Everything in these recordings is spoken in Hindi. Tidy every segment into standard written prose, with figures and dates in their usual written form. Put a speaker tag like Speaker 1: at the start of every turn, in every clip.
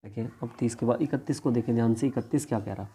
Speaker 1: देखें अब 30 के बाद 31 को देखें ध्यान से, 31 क्या कह रहा।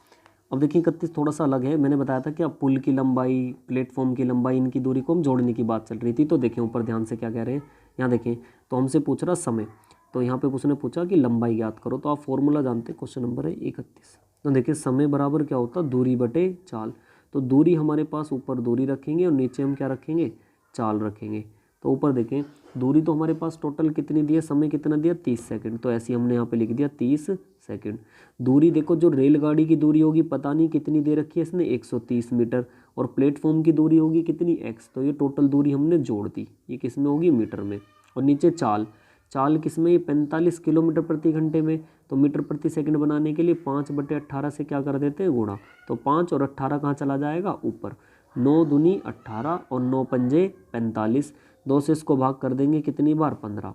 Speaker 1: अब देखिए 31 थोड़ा सा अलग है। मैंने बताया था कि अब पुल की लंबाई, प्लेटफॉर्म की लंबाई, इनकी दूरी को हम जोड़ने की बात चल रही थी। तो देखें ऊपर ध्यान से क्या कह रहे हैं, यहाँ देखें तो हमसे पूछ रहा समय, तो यहाँ पे उसने पूछा कि लंबाई ज्ञात करो। तो आप फॉर्मूला जानते हैं, क्वेश्चन नंबर है 31। तो देखिए समय बराबर क्या होता है, दूरी बटे चाल। तो दूरी हमारे पास ऊपर दूरी रखेंगे और नीचे हम क्या रखेंगे, चाल रखेंगे। तो ऊपर देखें दूरी तो हमारे पास टोटल कितनी दी है, समय कितना दिया 30 सेकंड, तो ऐसे हमने यहाँ पे लिख दिया 30 सेकंड। दूरी देखो जो रेलगाड़ी की दूरी होगी पता नहीं कितनी दे रखी है इसने 130 मीटर, और प्लेटफॉर्म की दूरी होगी कितनी x, तो ये टोटल दूरी हमने जोड़ दी, ये किस में होगी, मीटर में। और नीचे चाल, चाल किस में, ये 45 किलोमीटर प्रति घंटे में। तो मीटर प्रति सेकंड बनाने के लिए 5/18 से क्या कर देते हैं, गुणा। तो 5 और 18 कहाँ चला जाएगा, ऊपर। 9 दूनी 18 और 9 पंजे 45, 2 से इसको भाग कर देंगे कितनी बार, 15।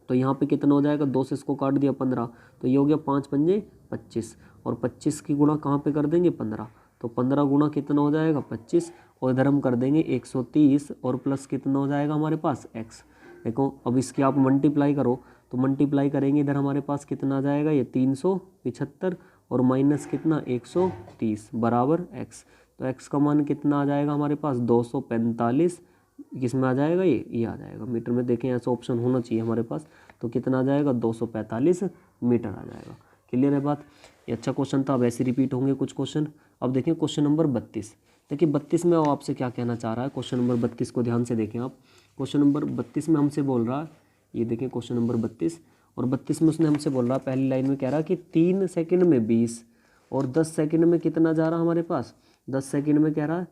Speaker 1: तो यहाँ पे कितना हो जाएगा, 2 से इसको काट दिया 15, तो ये हो गया 5 पंजे 25, और 25 की गुणा कहाँ पे कर देंगे, 15। तो 15 गुणा कितना हो जाएगा, 25, और इधर हम कर देंगे 130 और प्लस कितना हो जाएगा हमारे पास, x। देखो अब इसकी आप मल्टीप्लाई करो, तो मल्टीप्लाई करेंगे इधर हमारे पास कितना आ जाएगा, ये 375 और माइनस कितना 130 बराबर x। तो x का मान कितना आ जाएगा हमारे पास, 245, किसमें आ जाएगा, ये आ जाएगा मीटर में। देखें ऐसा ऑप्शन होना चाहिए हमारे पास। तो कितना आ जाएगा, 245 मीटर आ जाएगा। क्लियर है बात, ये अच्छा क्वेश्चन था। अब ऐसे रिपीट होंगे कुछ क्वेश्चन। अब देखें क्वेश्चन नंबर 32। देखिए 32 में आपसे क्या कहना चाह रहा है, क्वेश्चन नंबर 32 को ध्यान से देखें आप। क्वेश्चन नंबर 32 में हमसे बोल रहा है, ये देखें क्वेश्चन नंबर 32, और 32 में उसने हमसे बोल रहा है, पहली लाइन में कह रहा है कि 3 सेकंड में 20 और 10 सेकंड में कितना जा रहा है हमारे पास, 10 सेकंड में कह रहा है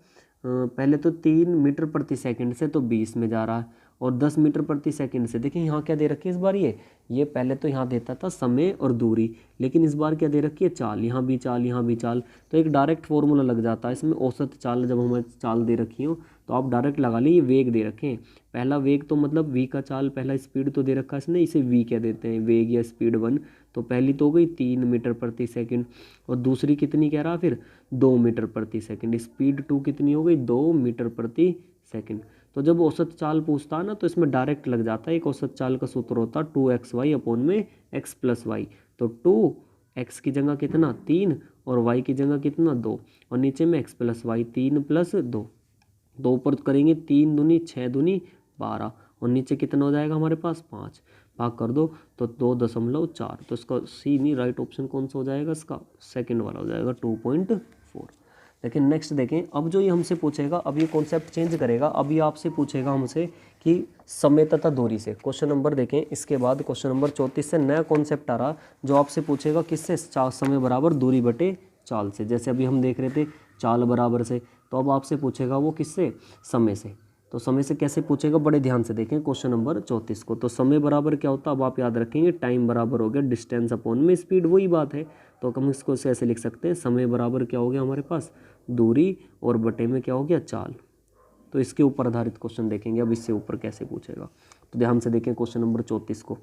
Speaker 1: पहले तो 3 मीटर प्रति सेकंड से तो 20 में जा रहा है, और 10 मीटर प्रति सेकंड से। देखिए यहाँ क्या दे रखी है इस बार, ये पहले तो यहाँ देता था समय और दूरी, लेकिन इस बार क्या दे रखी है, चाल। यहाँ भी चाल, यहाँ भी चाल, तो एक डायरेक्ट फॉर्मूला लग जाता है इसमें। औसत चाल जब हमें चाल दे रखी हो तो आप डायरेक्ट लगा ली। ये वेग दे रखे हैं, पहला वेग तो मतलब v का चाल, पहला स्पीड तो दे रखा है इसने, इसे v कह देते हैं, वेग या स्पीड 1। तो पहली तो हो गई 3 मीटर प्रति सेकंड, और दूसरी कितनी कह रहा फिर, 2 मीटर प्रति सेकंड। स्पीड 2 कितनी हो गई, 2 मीटर प्रति सेकंड। तो जब औसत चाल पूछता है ना तो इसमें डायरेक्ट लग जाता है। एक औसत चाल का सूत्र होता है 2xy अपॉन में x प्लस वाई। तो 2x की जगह कितना 3 और y की जगह कितना 2, और नीचे में x प्लस वाई 3 प्लस 2। दो ऊपर करेंगे 3 दूनी 6 दूनी 12, और नीचे कितना हो जाएगा हमारे पास 5, भाग कर दो तो 2.4। तो इसका सी नहीं, राइट ऑप्शन कौन सा हो जाएगा, इसका सेकंड वाला हो जाएगा 2.4। लेकिन नेक्स्ट देखें, अब जो ये हमसे पूछेगा, अब ये कॉन्सेप्ट चेंज करेगा। अब ये आपसे पूछेगा हमसे कि समय तथा दूरी से। क्वेश्चन नंबर देखें, इसके बाद क्वेश्चन नंबर 34 से नया कॉन्सेप्ट आ रहा जो आपसे पूछेगा किससे, समय बराबर दूरी बटे चाल से। जैसे अभी हम देख रहे थे चाल बराबर से, तो अब आपसे पूछेगा वो किससे, समय से। तो समय से कैसे पूछेगा, बड़े ध्यान से देखें क्वेश्चन नंबर 34 को। तो समय बराबर क्या होता है, अब आप याद रखेंगे, टाइम बराबर हो गया डिस्टेंस अपॉन में स्पीड, वही बात है। तो हम इसको ऐसे लिख सकते हैं, समय बराबर क्या हो गया हमारे पास, दूरी, और बटे में क्या हो गया, चाल। तो इसके ऊपर आधारित क्वेश्चन देखेंगे अब इससे ऊपर कैसे पूछेगा। तो ध्यान से देखें क्वेश्चन नंबर 34 को।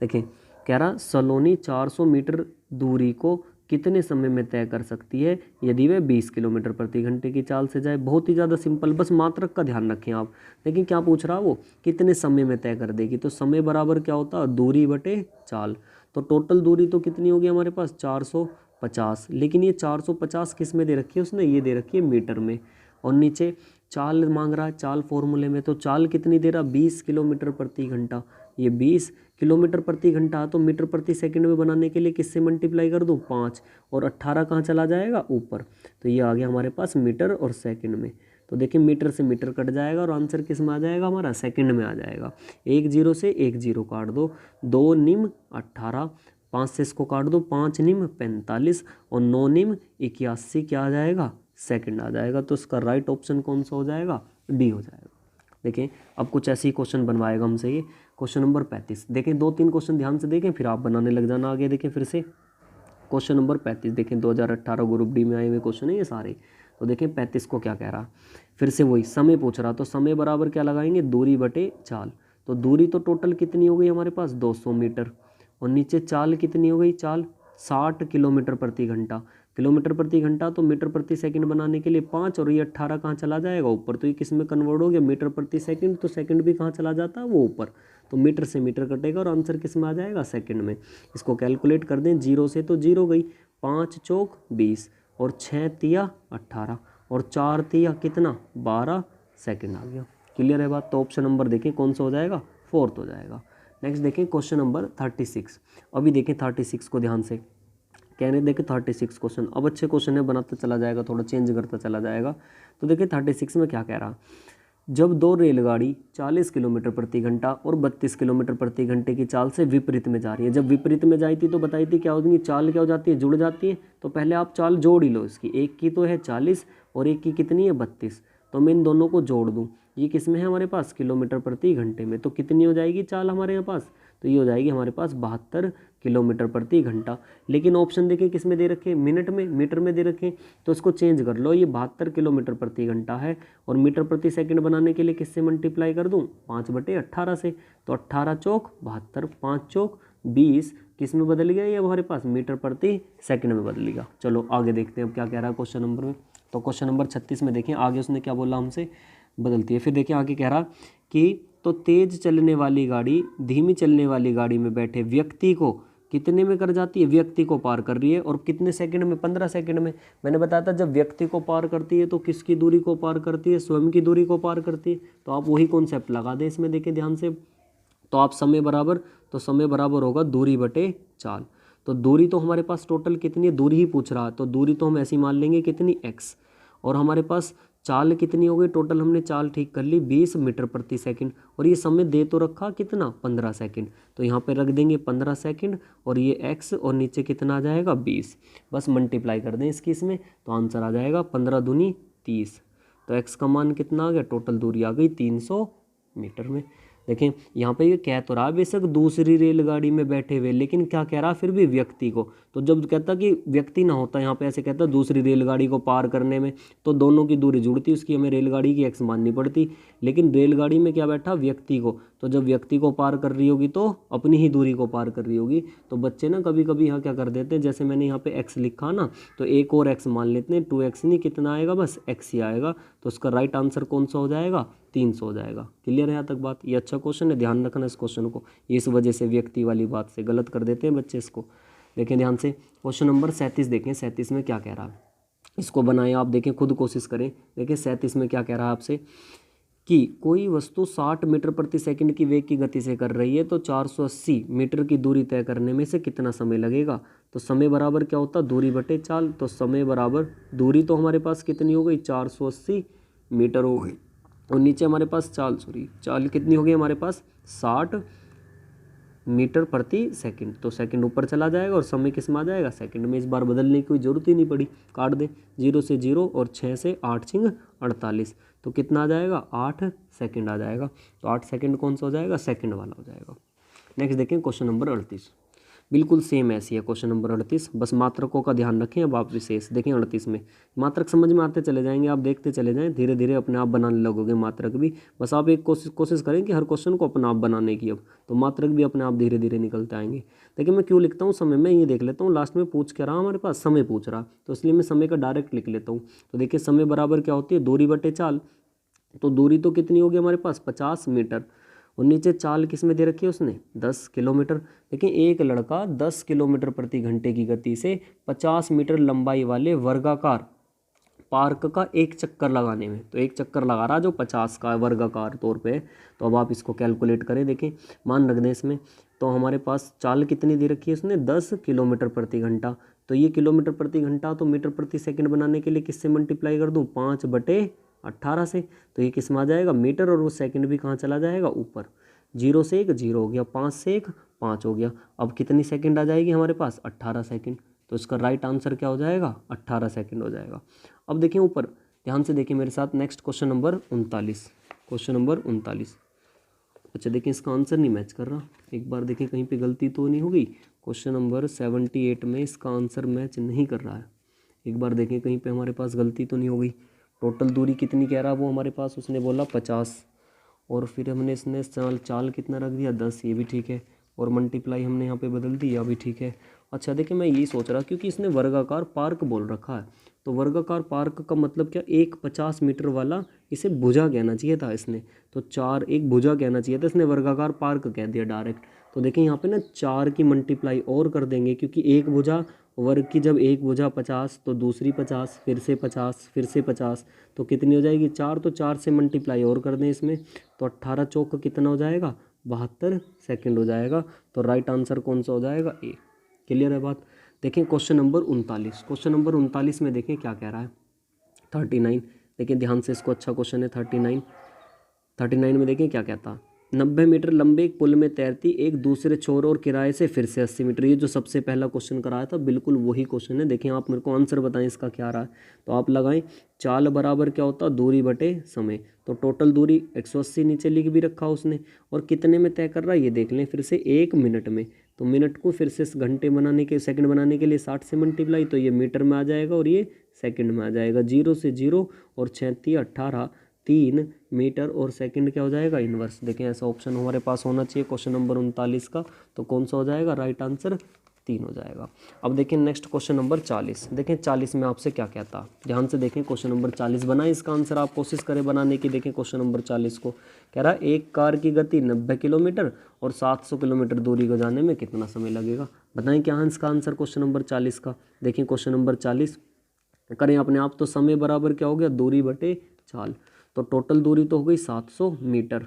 Speaker 1: देखें कह रहा सलोनी 400 मीटर दूरी को कितने समय में तय कर सकती है यदि वह 20 किलोमीटर प्रति घंटे की चाल से जाए। बहुत ही ज़्यादा सिंपल, बस मात्रक का ध्यान रखें आप। देखिए क्या पूछ रहा वो, कितने समय में तय कर देगी। तो समय बराबर क्या होता है, दूरी बटे चाल। तो टोटल दूरी तो कितनी होगी हमारे पास 450, लेकिन ये 450 किस में दे रखी है उसने, ये दे रखी है मीटर में। और नीचे चाल मांग रहा है, चाल फॉर्मूले में, तो चाल कितनी दे रहा, 20 किलोमीटर प्रति घंटा। ये 20 किलोमीटर प्रति घंटा, तो मीटर प्रति सेकंड में बनाने के लिए किससे मल्टीप्लाई कर दूं, 5, और 18 कहाँ चला जाएगा, ऊपर। तो ये आ गया हमारे पास मीटर और सेकंड में। तो देखिए मीटर से मीटर कट जाएगा और आंसर किस में आ जाएगा हमारा, सेकंड में आ जाएगा। 1 0 से 1 0 काट दो, 2 निम 18, 5 से इसको काट दो, 5 निम 45, और 9 निम 81, क्या आ जाएगा, सेकंड आ जाएगा। तो इसका राइट ऑप्शन कौन सा हो जाएगा, डी हो जाएगा। देखें अब कुछ ऐसे ही क्वेश्चन बनवाएगा हमसे ये। क्वेश्चन नंबर 35 देखें, 2-3 क्वेश्चन ध्यान से देखें फिर आप बनाने लग जाना आगे। देखें फिर से क्वेश्चन नंबर 35 देखें, 2018 ग्रुप डी में आए हुए क्वेश्चन है ये सारे। तो देखें 35 को क्या कह रहा, फिर से वही समय पूछ रहा। तो समय बराबर क्या लगाएंगे, दूरी बटे चाल। तो दूरी तो टोटल कितनी हो गई हमारे पास 200 मीटर, और नीचे चाल कितनी हो गई, चाल 60 किलोमीटर प्रति घंटा। किलोमीटर प्रति घंटा, तो मीटर प्रति सेकंड बनाने के लिए 5, और ये 18 कहाँ चला जाएगा ऊपर, तो ये किस में कन्वर्ट हो गया, मीटर प्रति सेकंड, तो सेकंड भी कहाँ चला जाता है, वो ऊपर, तो मीटर से मीटर कटेगा और आंसर किस में आ जाएगा, सेकंड में। इसको कैलकुलेट कर दें, 0 से तो 0 गई, 5 चौक 20 और 6 तिया 18 और 4 तिया कितना 12 सेकंड आ गया। क्लियर है बात। तो ऑप्शन नंबर देखें कौन सा हो जाएगा, 4th हो जाएगा। नेक्स्ट देखें क्वेश्चन नंबर 36। अभी देखें 36 को ध्यान से, कहने देखें 36 क्वेश्चन, अब अच्छे क्वेश्चन है, बनाता चला जाएगा, थोड़ा चेंज करता चला जाएगा। तो देखिए 36 में क्या कह रहा, जब 2 रेलगाड़ी 40 किलोमीटर प्रति घंटा और 32 किलोमीटर प्रति घंटे की चाल से विपरीत में जा रही है। जब विपरीत में जाई थी तो बताई थी क्या होगी, चाल क्या हो जाती है, जुड़ जाती है। तो पहले आप चाल जोड़ ही लो इसकी, एक की तो है 40 और एक की कितनी है 32, तो मैं इन दोनों को जोड़ दूँ, ये किस में है हमारे पास, किलोमीटर प्रति घंटे में, तो कितनी हो जाएगी चाल हमारे यहाँ पास, तो ये हो जाएगी हमारे पास 72 किलोमीटर प्रति घंटा। लेकिन ऑप्शन देखें किस में दे रखे, मिनट में, मीटर में दे रखे, तो इसको चेंज कर लो, ये 72 किलोमीटर प्रति घंटा है और मीटर प्रति सेकंड बनाने के लिए किससे मल्टीप्लाई कर दूं, 5/18 से, तो 18 चौक 72, 5 चौक 20, किस में बदल गया ये हमारे पास, मीटर प्रति सेकंड में बदल गया। चलो आगे देखते हैं अब क्या कह रहा है क्वेश्चन नंबर में। तो क्वेश्चन नंबर 36 में देखें आगे उसने क्या बोला हमसे, बदलती है। फिर देखिए आगे कह रहा कि तो तेज चलने वाली गाड़ी धीमी चलने वाली गाड़ी में बैठे व्यक्ति को कितने में कर जाती है, व्यक्ति को पार कर रही है, और कितने सेकंड में, 15 सेकंड में। मैंने बताया था जब व्यक्ति को पार करती है तो किसकी दूरी को पार करती है, स्वयं की दूरी को पार करती है। तो आप वही कॉन्सेप्ट लगा दें इसमें, देखें ध्यान से। तो आप समय बराबर, तो समय बराबर होगा दूरी बटे चाल। तो दूरी तो हमारे पास टोटल कितनी है, दूरी ही पूछ रहा है, तो दूरी तो हम ऐसी मान लेंगे कितनी x, और हमारे पास चाल कितनी हो गई, टोटल हमने चाल ठीक कर ली 20 मीटर प्रति सेकंड, और ये समय दे तो रखा कितना 15 सेकंड, तो यहाँ पे रख देंगे 15 सेकंड, और ये x और नीचे कितना आ जाएगा 20, बस मल्टीप्लाई कर दें इसकी इसमें, तो आंसर आ जाएगा 15 दूनी 30। तो x का मान कितना आ गया, टोटल दूरी आ गई 300 मीटर में। देखें यहाँ पे ये कह तो रहा बेशक दूसरी रेलगाड़ी में बैठे हुए, लेकिन क्या कह रहा फिर भी व्यक्ति को। तो जब कहता कि व्यक्ति ना होता, यहाँ पे ऐसे कहता दूसरी रेलगाड़ी को पार करने में, तो दोनों की दूरी जुड़ती, उसकी हमें रेलगाड़ी की x माननी पड़ती। लेकिन रेलगाड़ी में क्या बैठा, व्यक्ति को, तो जब व्यक्ति को पार कर रही होगी तो अपनी ही दूरी को पार कर रही होगी। तो बच्चे ना कभी कभी यहाँ क्या कर देते हैं, जैसे मैंने यहाँ पे x लिखा ना, तो एक और x मान लेते हैं, 2x नहीं, कितना आएगा, बस x ही आएगा। तो उसका राइट आंसर कौन सा हो जाएगा, 300 हो जाएगा। क्लियर है यहाँ तक बात। ये अच्छा क्वेश्चन है, ध्यान रखना इस क्वेश्चन को, इस वजह से व्यक्ति वाली बात से गलत कर देते हैं बच्चे इसको। देखें ध्यान से क्वेश्चन नंबर 37 देखें, 37 में क्या कह रहा है, इसको बनाए आप देखें, खुद कोशिश करें। देखिए 37 में क्या कह रहा है आपसे कि कोई वस्तु 60 मीटर प्रति सेकंड की वेग की गति से कर रही है, तो 480 मीटर की दूरी तय करने में से कितना समय लगेगा। तो समय बराबर क्या होता है, दूरी बटे चाल। तो समय बराबर दूरी तो हमारे पास कितनी हो गई, 480 मीटर हो गई, और नीचे हमारे पास चाल कितनी हो गई हमारे पास, 60 मीटर प्रति सेकंड। तो सेकंड ऊपर चला जाएगा और समय किस में आ जाएगा, सेकंड में। इस बार बदलने की कोई ज़रूरत ही नहीं पड़ी, काट दें, 0 से 0 और 6 से 8 छिंग 48, तो कितना आ जाएगा, 8 सेकंड आ जाएगा। तो 8 सेकंड कौन सा हो जाएगा, सेकंड वाला हो जाएगा। नेक्स्ट देखें क्वेश्चन नंबर 38, बिल्कुल सेम ऐसी है क्वेश्चन नंबर 38, बस मात्रकों का ध्यान रखें। अब आप विशेष देखें 38 में, मात्रक समझ में आते चले जाएंगे, आप देखते चले जाएं, धीरे धीरे अपने आप बनाने लगोगे मात्रक भी। बस आप एक कोशिश करें कि हर क्वेश्चन को अपना आप बनाने की, अब तो मात्रक भी अपने आप धीरे धीरे निकलते आएंगे। देखिए मैं क्यों लिखता हूँ समय, में ये देख लेता हूँ, लास्ट में पूछ क्या रहा हमारे पास, समय पूछ रहा, तो इसलिए मैं समय का डायरेक्ट लिख लेता हूँ। तो देखिए समय बराबर क्या होती है, दूरी बटे चाल। तो दूरी तो कितनी होगी हमारे पास, 50 मीटर, और नीचे चाल किस में दे रखी है उसने, 10 किलोमीटर। देखिए एक लड़का 10 किलोमीटर प्रति घंटे की गति से 50 मीटर लंबाई वाले वर्गाकार पार्क का एक चक्कर लगाने में, तो एक चक्कर लगा रहा जो 50 का वर्गाकार तौर पे। तो अब आप इसको कैलकुलेट करें, देखें मान रख दें इसमें। तो हमारे पास चाल कितनी दे रखी है उसने, 10 किलोमीटर प्रति घंटा। तो ये किलोमीटर प्रति घंटा तो मीटर प्रति सेकंड बनाने के लिए किससे मल्टीप्लाई कर दूँ, 5/18 से। तो ये किस में आ जाएगा, मीटर, और वो सेकंड भी कहाँ चला जाएगा, ऊपर। 0 से 1 0 हो गया, 5 से 1 5 हो गया। अब कितनी सेकंड आ जाएगी हमारे पास, 18 सेकंड। तो इसका राइट आंसर क्या हो जाएगा, 18 सेकंड हो जाएगा। अब देखिए ऊपर ध्यान से देखिए मेरे साथ, next question number 39, question number 39। अच्छा देखिए इसका आंसर नहीं मैच कर रहा, एक बार देखिए कहीं पे गलती तो नहीं होगी। क्वेश्चन नंबर 78 में इसका आंसर मैच नहीं कर रहा है, एक बार देखें कहीं पे हमारे पास गलती तो नहीं हो गई। टोटल दूरी कितनी कह रहा वो हमारे पास, उसने बोला 50, और फिर हमने इसने चाल कितना रख दिया, 10, ये भी ठीक है। और मल्टीप्लाई हमने यहाँ पे बदल दी, अभी ठीक है। अच्छा देखिए, मैं यही सोच रहा क्योंकि इसने वर्गाकार पार्क बोल रखा है, तो वर्गाकार पार्क का मतलब क्या, एक 50 मीटर वाला, इसे भुजा कहना चाहिए था इसने, तो 4 एक भुजा कहना चाहिए था, इसने वर्गाकार पार्क कह दिया डायरेक्ट। तो देखिए यहाँ पे ना 4 की मल्टीप्लाई और कर देंगे, क्योंकि एक भुजा वर्ग की, जब एक भुजा 50 तो दूसरी 50, फिर से 50, फिर से 50, तो कितनी हो जाएगी 4, तो 4 से मल्टीप्लाई और कर दें इसमें, तो 18 चौक का कितना हो जाएगा 72 सेकंड हो जाएगा। तो राइट आंसर कौन सा हो जाएगा, ए। क्लियर है बात। देखें क्वेश्चन नंबर 39, क्वेश्चन नंबर 39 में देखें क्या कह रहा है, 39। देखिए ध्यान से, इसको अच्छा क्वेश्चन है 39 में देखें क्या कहता, 90 मीटर लंबे एक पुल में तैरती एक दूसरे छोर और किराए से फिर से 80 मीटर, ये जो सबसे पहला क्वेश्चन कराया था बिल्कुल वही क्वेश्चन है। देखिए आप मेरे को आंसर बताएं इसका क्या रहा है, तो आप लगाएं चाल बराबर क्या होता है, दूरी बटे समय, तो टोटल दूरी 180 नीचे लिख भी रखा उसने, और कितने में तय कर रहा है ये देख लें फिर से, 1 मिनट में, तो मिनट को फिर से घंटे बनाने के, सेकंड बनाने के लिए 60 से मल्टीप्लाई, तो ये मीटर में आ जाएगा और ये सेकंड में आ जाएगा, 0 से 0 और 36 18 3 मीटर और सेकंड क्या हो जाएगा इनवर्स। देखें ऐसा ऑप्शन हमारे पास होना चाहिए क्वेश्चन नंबर 39 का, तो कौन सा हो जाएगा, राइट आंसर 3 हो जाएगा। अब देखें नेक्स्ट क्वेश्चन नंबर 40, देखें 40 में आपसे क्या कहता, ध्यान से देखें क्वेश्चन नंबर 40 बनाए, इसका आंसर आप कोशिश करें बनाने की। देखें क्वेश्चन नंबर 40 को कह रहा है एक कार की गति 90 किलोमीटर और 700 किलोमीटर दूरी को जाने में कितना समय लगेगा, बताएं क्या है इसका आंसर क्वेश्चन नंबर 40 का। देखें क्वेश्चन नंबर 40 करें अपने आप, तो समय बराबर क्या हो गया, दूरी बटे चाल, तो टोटल दूरी तो हो गई 700 मीटर,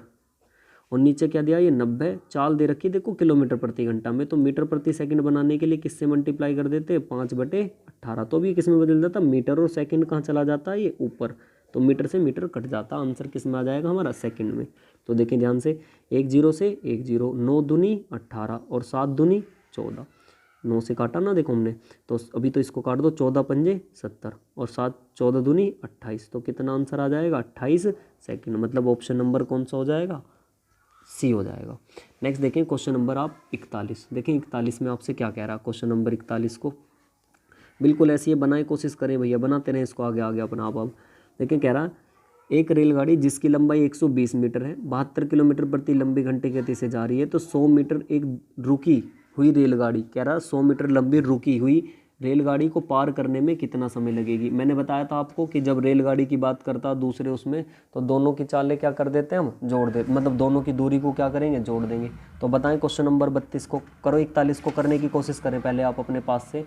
Speaker 1: और नीचे क्या दिया ये 90, चाल दे रखी देखो किलोमीटर प्रति घंटा में, तो मीटर प्रति सेकंड बनाने के लिए किससे मल्टीप्लाई कर देते हैं, 5/18, तो भी किस में बदल जाता, मीटर और सेकंड कहाँ चला जाता है ये ऊपर, तो मीटर से मीटर कट जाता, आंसर किस में आ जाएगा हमारा, सेकंड में। तो देखें ध्यान से, 1 0 से 1 0, 9 दूनी 18 और 7 दूनी 14, 9 से काटा ना देखो हमने, तो अभी तो इसको काट दो, 14 पंजे 70 और 7 14 दूनी 28, तो कितना आंसर आ जाएगा 28 सेकंड, मतलब ऑप्शन नंबर कौन सा हो जाएगा, सी हो जाएगा। नेक्स्ट देखें क्वेश्चन नंबर आप 41, देखें 41 में आपसे क्या कह रहा है, क्वेश्चन नंबर 41 को बिल्कुल ऐसे ही बनाए, कोशिश करें भैया, बनाते रहें इसको आगे आगे अपना आप। देखें कह रहा है एक रेलगाड़ी जिसकी लंबाई 120 मीटर है 72 किलोमीटर प्रति लंबी घंटे की गति से जा रही है, तो 100 मीटर एक रुकी हुई रेलगाड़ी, कह रहा है 100 मीटर लंबी रुकी हुई रेलगाड़ी को पार करने में कितना समय लगेगी। मैंने बताया था आपको कि जब रेलगाड़ी की बात करता दूसरे उसमें, तो दोनों की चालें क्या कर देते हैं हम, जोड़ देते, मतलब दोनों की दूरी को क्या करेंगे, जोड़ देंगे। तो बताएं क्वेश्चन नंबर 32 को करो, 41 को करने की कोशिश करें पहले आप अपने पास से,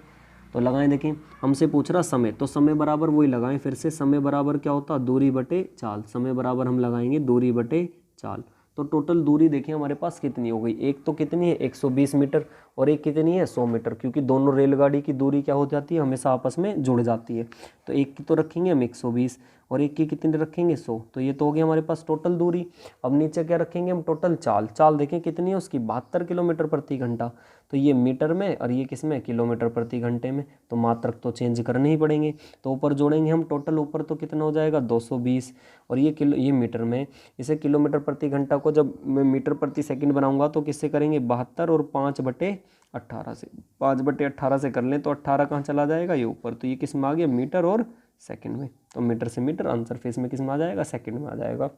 Speaker 1: तो लगाएं। देखें हमसे पूछ रहा समय, तो समय बराबर वही लगाएं फिर से, समय बराबर क्या होता है, दूरी बटे चाल, समय बराबर हम लगाएंगे दूरी बटे चाल, तो टोटल दूरी देखिए हमारे पास कितनी हो गई, एक तो कितनी है 120 मीटर और एक कितनी है 100 मीटर, क्योंकि दोनों रेलगाड़ी की दूरी क्या हो जाती है, हमेशा आपस में जुड़ जाती है, तो एक की तो रखेंगे हम 120 और एक की कितनी रखेंगे 100, तो ये तो हो गया हमारे पास टोटल दूरी। अब नीचे क्या रखेंगे हम, टोटल चाल, चाल देखें कितनी है उसकी 72 किलोमीटर प्रति घंटा, तो ये मीटर में और ये किस में, किलोमीटर प्रति घंटे में, तो मात्रक तो चेंज करने ही पड़ेंगे, तो ऊपर जोड़ेंगे हम टोटल, ऊपर तो कितना हो जाएगा 220 और ये मीटर में, इसे किलोमीटर प्रति घंटा को जब मैं मीटर प्रति सेकंड बनाऊंगा तो किससे करेंगे 72 और 5/18 से, 5/18 से कर लें तो 18 कहाँ चला जाएगा, ये ऊपर, तो ये किस में आ गया, मीटर और सेकंड में, तो मीटर से मीटर आंसर फेस में किस में आ जाएगा, सेकंड में आ जाएगा।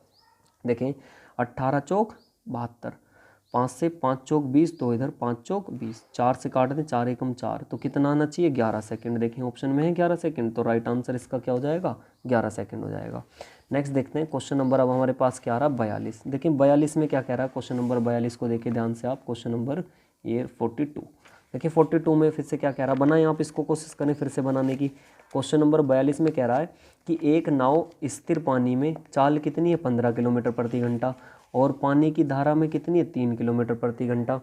Speaker 1: देखें 18 चौक 72, 5 से 5 चौक 20, तो इधर 5 चौक 20, 4 से काट दें 4 एकम 4, तो कितना आना चाहिए 11 सेकंड। देखें ऑप्शन में है 11 सेकंड, तो राइट आंसर इसका क्या हो जाएगा, 11 सेकंड हो जाएगा। नेक्स्ट देखते हैं क्वेश्चन नंबर अब हमारे पास क्या आ रहा है 42, देखिए 42 में क्या कह रहा है, क्वेश्चन नंबर 42 को देखिए ध्यान से आप, क्वेश्चन नंबर ये 42, देखिए 42 में फिर से क्या कह रहा है, बनाएं आप इसको, कोशिश करें फिर से बनाने की। क्वेश्चन नंबर 42 में कह रहा है कि एक नाव स्थिर पानी में चाल कितनी है 15 किलोमीटर प्रति घंटा और पानी की धारा में कितनी है 3 किलोमीटर प्रति घंटा,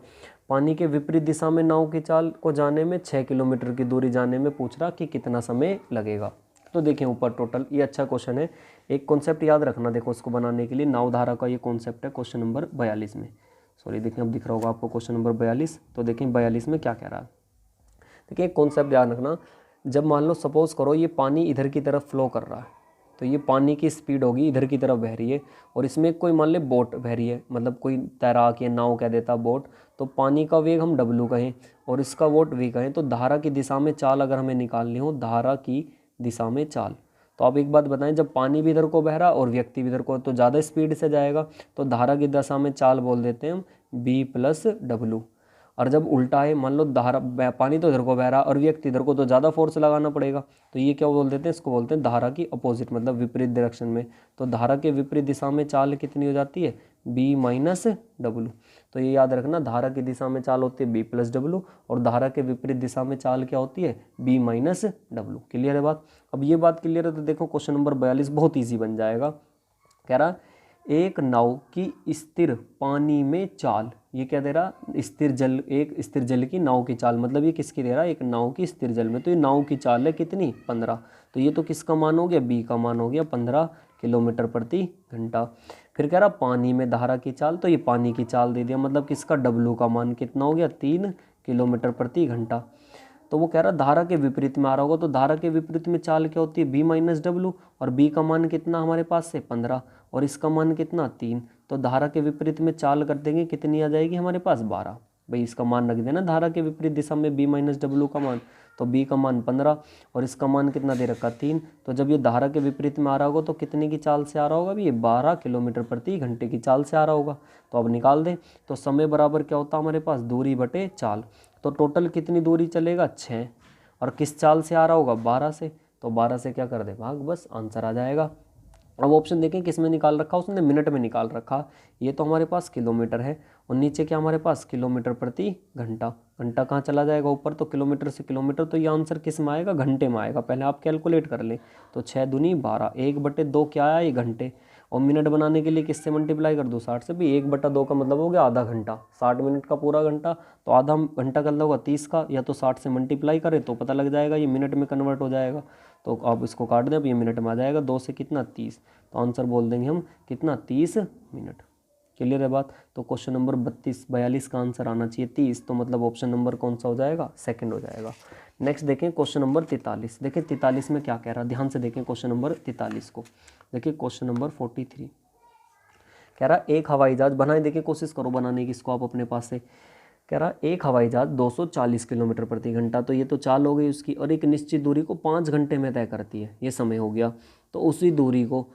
Speaker 1: पानी के विपरीत दिशा में नाव की चाल को जाने में 6 किलोमीटर की दूरी जाने में पूछ रहा कि कितना समय लगेगा। तो देखें ऊपर टोटल, ये अच्छा क्वेश्चन है, एक कॉन्सेप्ट याद रखना, देखो उसको बनाने के लिए, नाव धारा का ये कॉन्सेप्ट है क्वेश्चन नंबर 42 में, सॉरी देखें अब दिख रहा होगा आपको क्वेश्चन नंबर 42, तो देखें 42 में क्या कह रहा है, देखिए एक कॉन्सेप्ट याद रखना, जब मान लो सपोज करो ये पानी इधर की तरफ फ्लो कर रहा है, तो ये पानी की स्पीड होगी इधर की तरफ बह रही है, और इसमें कोई मान ले बोट बह रही है, मतलब कोई तैराक या नाव कह देता बोट, तो पानी का वेग हम W कहें और इसका वोट V कहें, तो धारा की दिशा में चाल अगर हमें निकालनी हो, धारा की दिशा में चाल, तो आप एक बात बताएं, जब पानी भी इधर को बह रहा और व्यक्ति भी इधर को, तो ज़्यादा स्पीड से जाएगा, तो धारा की दिशा में चाल बोल देते हैं हम B + W। और जब उल्टा है, मान लो धारा, पानी तो इधर को बह रहा और व्यक्ति इधर को, तो ज़्यादा फोर्स लगाना पड़ेगा। तो ये क्या बोल देते हैं, इसको बोलते हैं धारा की अपोजिट, मतलब विपरीत डायरेक्शन में। तो धारा के विपरीत दिशा में चाल कितनी हो जाती है, बी माइनस डब्लू। तो ये याद रखना, धारा की दिशा में चाल होती है बी प्लस डब्लू, और धारा के विपरीत दिशा में चाल क्या होती है, बी माइनस डब्लू। क्लियर है बात। अब ये बात क्लियर है तो देखो क्वेश्चन नंबर 42 बहुत ईजी बन जाएगा। कह रहा एक नाव की स्थिर पानी में चाल, ये क्या दे रहा, स्थिर जल, एक स्थिर जल की नाव की चाल, मतलब ये किसकी दे रहा है, एक नाव की स्थिर जल में। तो ये नाव की चाल है कितनी, 15। तो ये तो किसका मान हो गया, बी का मान हो गया 15 किलोमीटर प्रति घंटा। फिर कह रहा पानी में धारा की चाल, तो ये पानी की चाल दे दिया, मतलब किसका, डब्लू का मान कितना हो गया, 3 किलोमीटर प्रति घंटा। तो वो कह रहा धारा के विपरीत में आ रहा होगा, तो धारा के विपरीत में चाल क्या होती है, बी माइनस डब्लू, और बी का मान कितना हमारे पास से 15, और इसका मान कितना 3। तो धारा के विपरीत में चाल कर देंगे, कितनी आ जाएगी हमारे पास 12। भाई इसका मान रख देना, धारा के विपरीत दिशा में बी माइनस डब्लू का मान, तो बी का मान 15 और इसका मान कितना दे रखा 3। तो जब ये धारा के विपरीत में आ रहा होगा तो कितने की चाल से आ रहा होगा, भी ये 12 किलोमीटर प्रति घंटे की चाल से आ रहा होगा। तो अब निकाल दें, तो समय बराबर क्या होता है हमारे पास, दूरी बटे चाल। तो टोटल कितनी दूरी चलेगा, 6, और किस चाल से आ रहा होगा, 12 से। तो 12 से क्या कर दे भाग, बस आंसर आ जाएगा। अब ऑप्शन देखें किस में निकाल रखा, उसने मिनट में निकाल रखा। ये तो हमारे पास किलोमीटर है, और नीचे क्या हमारे पास, किलोमीटर प्रति घंटा। घंटा कहाँ चला जाएगा ऊपर, तो किलोमीटर से किलोमीटर, तो ये आंसर किस में आएगा, घंटे में आएगा। पहले आप कैलकुलेट कर लें, तो 6 दूनी 12, 1/2 क्या आया, ये घंटे। और मिनट बनाने के लिए किससे मल्टीप्लाई कर दो, 60 से। भी 1/2 का मतलब हो गया आधा घंटा, 60 मिनट का पूरा घंटा, तो आधा घंटा कर होगा 30 का, या तो 60 से मल्टीप्लाई करें तो पता लग जाएगा, ये मिनट में कन्वर्ट हो जाएगा। तो आप इसको काट दें, अब ये मिनट में आ जाएगा, 2 से कितना 30, तो आंसर बोल देंगे हम कितना, 30 मिनट। क्लियर है बात। तो क्वेश्चन नंबर 42 का आंसर आना चाहिए 30, तो मतलब ऑप्शन नंबर कौन सा हो जाएगा, सेकंड हो जाएगा। नेक्स्ट देखें क्वेश्चन नंबर 43। देखिए 43 में क्या कह रहा है, ध्यान से देखें क्वेश्चन नंबर 43 को। देखिए क्वेश्चन नंबर 43 कह रहा एक हवाई जहाज बनाए, देखिए कोशिश करो बनाने की इसको आप अपने पास से। कह रहा एक हवाई जहाज 240 किलोमीटर प्रति घंटा, तो ये तो चाल हो गई उसकी, और एक निश्चित दूरी को 5 घंटे में तय करती है, ये समय हो गया। तो उसी दूरी को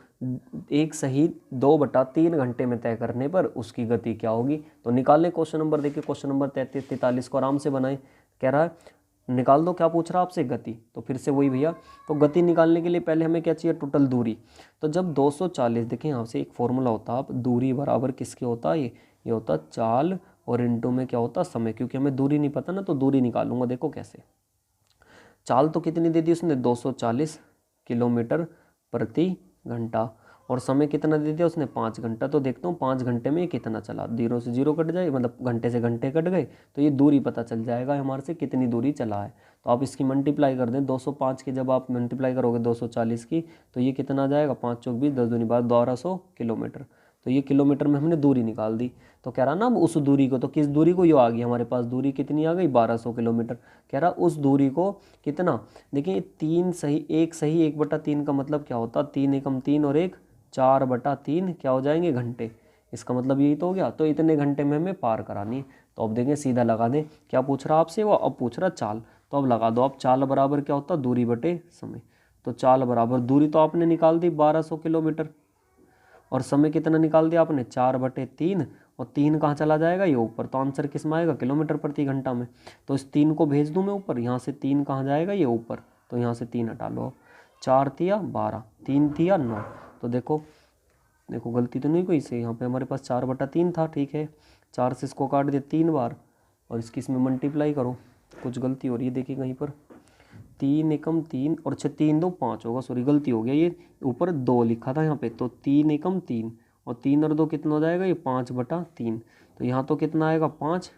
Speaker 1: एक सही 2/3 घंटे में तय करने पर उसकी गति क्या होगी। तो निकालने क्वेश्चन नंबर, देखिए क्वेश्चन नंबर 43 को आराम से बनाएं। कह रहा है निकाल दो, क्या पूछ रहा है आपसे, गति। तो फिर से वही भैया, तो गति निकालने के लिए पहले हमें क्या चाहिए, टोटल दूरी। तो जब 240, देखिए यहाँ से एक फॉर्मूला होता है, दूरी बराबर किसके होता है, ये होता है चाल, और इनटू में क्या होता है समय, क्योंकि हमें दूरी नहीं पता ना, तो दूरी निकालूंगा। देखो कैसे, चाल तो कितनी दे दी उसने, 240 किलोमीटर प्रति घंटा, और समय कितना दे दिया उसने, 5 घंटा। तो देखता हूँ 5 घंटे में कितना चला, 0 से 0 कट जाए, मतलब घंटे से घंटे कट गए, तो ये दूरी पता चल जाएगा हमारे से कितनी दूरी चला है। तो आप इसकी मल्टीप्लाई कर दें, 205 की जब आप मल्टीप्लाई करोगे 240 की, तो ये कितना आ जाएगा, 5 चौक 20, 10 दूनी 1200 किलोमीटर। तो ये किलोमीटर में हमने दूरी निकाल दी। तो कह रहा ना उस दूरी को, तो किस दूरी को, ये आ गई हमारे पास दूरी कितनी आ गई, 1200 किलोमीटर। कह रहा उस दूरी को कितना, देखिए 3 सही 1/3 का मतलब क्या होता, 3 एकम 3 और 1 4/3 क्या हो जाएंगे, घंटे। इसका मतलब यही तो हो गया, तो इतने घंटे में हमें पार करानी। तो अब देखें सीधा लगा दें, क्या पूछ रहा आपसे वो, अब पूछ रहा चाल। तो अब लगा दो आप, चाल बराबर क्या होता, दूरी बटे समय। तो चाल बराबर, दूरी तो आपने निकाल दी 1200 किलोमीटर, और समय कितना निकाल दिया आपने, 4/3, और 3 कहाँ चला जाएगा, ये ऊपर। तो आंसर किस में आएगा, किलोमीटर प्रति घंटा में। तो इस 3 को भेज दूँ मैं ऊपर, यहाँ से 3 कहाँ जाएगा, ये ऊपर। तो यहाँ से 3 हटा लो, 4 तिया 12, 3 तिया 9। तो देखो गलती तो नहीं कोई से, यहाँ पे हमारे पास 4/3 था, ठीक है। 4 से इसको काट दिया 3 बार, और इसकी इसमें मल्टीप्लाई करो। कुछ गलती हो रही है, देखिए कहीं पर, 3 एकम 3 और 6 3 2 5 होगा, सॉरी गलती हो गया, ये ऊपर 2 लिखा था यहाँ पे। तो 3 एकम 3 और 3 और 2 कितना हो जाएगा, ये 5/3। तो यहाँ तो कितना आएगा 5,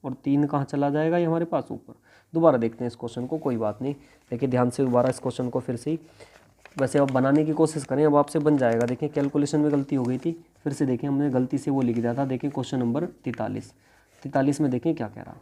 Speaker 1: और 3 कहाँ चला जाएगा, ये हमारे पास ऊपर। दोबारा देखते हैं इस क्वेश्चन को, कोई बात नहीं, देखिए ध्यान से दोबारा इस क्वेश्चन को फिर से ही, वैसे अब बनाने की कोशिश करें, अब आपसे बन जाएगा। देखिए कैलकुलेशन में गलती हो गई थी, फिर से देखें, हमने गलती से वो लिख दिया था। देखिए क्वेश्चन नंबर 43 में देखें क्या कह रहा,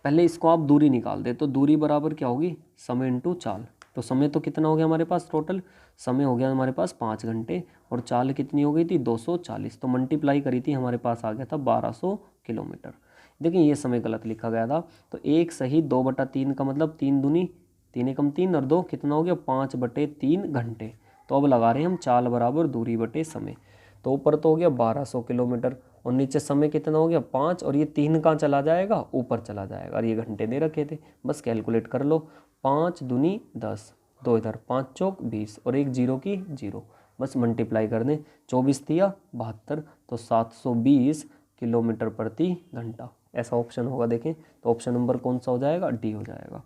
Speaker 1: पहले इसको आप दूरी निकाल दे। तो दूरी बराबर क्या होगी, समय इंटू चाल। तो समय तो कितना हो गया हमारे पास, टोटल समय हो गया हमारे पास 5 घंटे, और चाल कितनी हो गई थी 240। तो मल्टीप्लाई करी थी, हमारे पास आ गया था 1200 किलोमीटर। देखिए ये समय गलत लिखा गया था। तो 1 सही 2/3 का मतलब 3 दूनी 3 एकम 3 और 2 कितना हो गया, 5/3 घंटे। तो अब लगा रहे हैं हम चाल बराबर दूरी बटे समय। तो ऊपर तो हो गया 1200 किलोमीटर, और नीचे समय कितना हो गया 5, और ये 3 कहाँ चला जाएगा, ऊपर चला जाएगा, और ये घंटे दे रखे थे, बस कैलकुलेट कर लो। 5 दूनी 10, 2 इधर, 5 चौक 20, और एक जीरो की जीरो, बस मल्टीप्लाई कर दें, 24 दिया 72, तो 720 किलोमीटर प्रति घंटा, ऐसा ऑप्शन होगा। देखें तो ऑप्शन नंबर कौन सा हो जाएगा, डी हो जाएगा।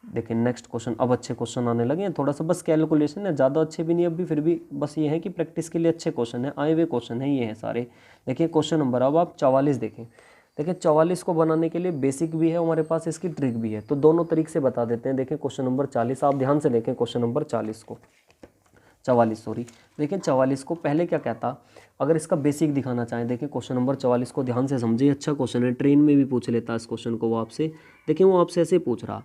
Speaker 1: देखिए नेक्स्ट क्वेश्चन, अब अच्छे क्वेश्चन आने लगे हैं, थोड़ा सा बस कैलकुलेशन है, ज़्यादा अच्छे भी नहीं अभी, फिर भी बस ये है कि प्रैक्टिस के लिए अच्छे क्वेश्चन है, आए हुए क्वेश्चन है ये हैं सारे। देखिए क्वेश्चन नंबर, अब आप 44 देखें। देखिए 44 को बनाने के लिए बेसिक भी है हमारे पास, इसकी ट्रिक भी है, तो दोनों तरीके से बता देते हैं। देखें क्वेश्चन नंबर 40, आप ध्यान से देखें क्वेश्चन नंबर 44 को, 44 सॉरी। देखिए 44 को पहले क्या कहता, अगर इसका बेसिक दिखाना चाहें, देखिए क्वेश्चन नंबर 44 को ध्यान से समझिए, अच्छा क्वेश्चन है, ट्रेन में भी पूछ लेता है इस क्वेश्चन को वो आपसे। देखिए वो आपसे ऐसे पूछ रहा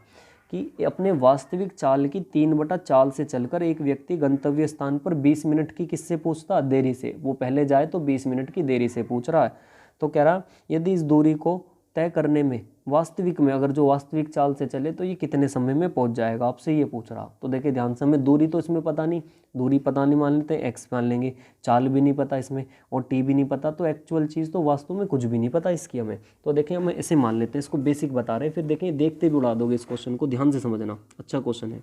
Speaker 1: कि अपने वास्तविक चाल की 3/4 से चलकर एक व्यक्ति गंतव्य स्थान पर 20 मिनट की किससे पूछता, देरी से। वो पहले जाए तो 20 मिनट की देरी से पूछ रहा है। तो कह रहा यदि इस दूरी को तय करने में वास्तविक में, अगर जो वास्तविक चाल से चले तो ये कितने समय में पहुंच जाएगा, आपसे ये पूछ रहा। तो देखिए ध्यान से, हमें दूरी तो इसमें पता नहीं, दूरी पता नहीं मान लेते हैं, एक्स मान लेंगे, चाल भी नहीं पता इसमें और टी भी नहीं पता, तो एक्चुअल चीज़ तो वास्तव में कुछ भी नहीं पता इसकी हमें। तो देखिए हम ऐसे मान लेते हैं, इसको बेसिक बता रहे हैं, फिर देखिए देखते भी उड़ा दोगे इस क्वेश्चन को, ध्यान से समझना, अच्छा क्वेश्चन है।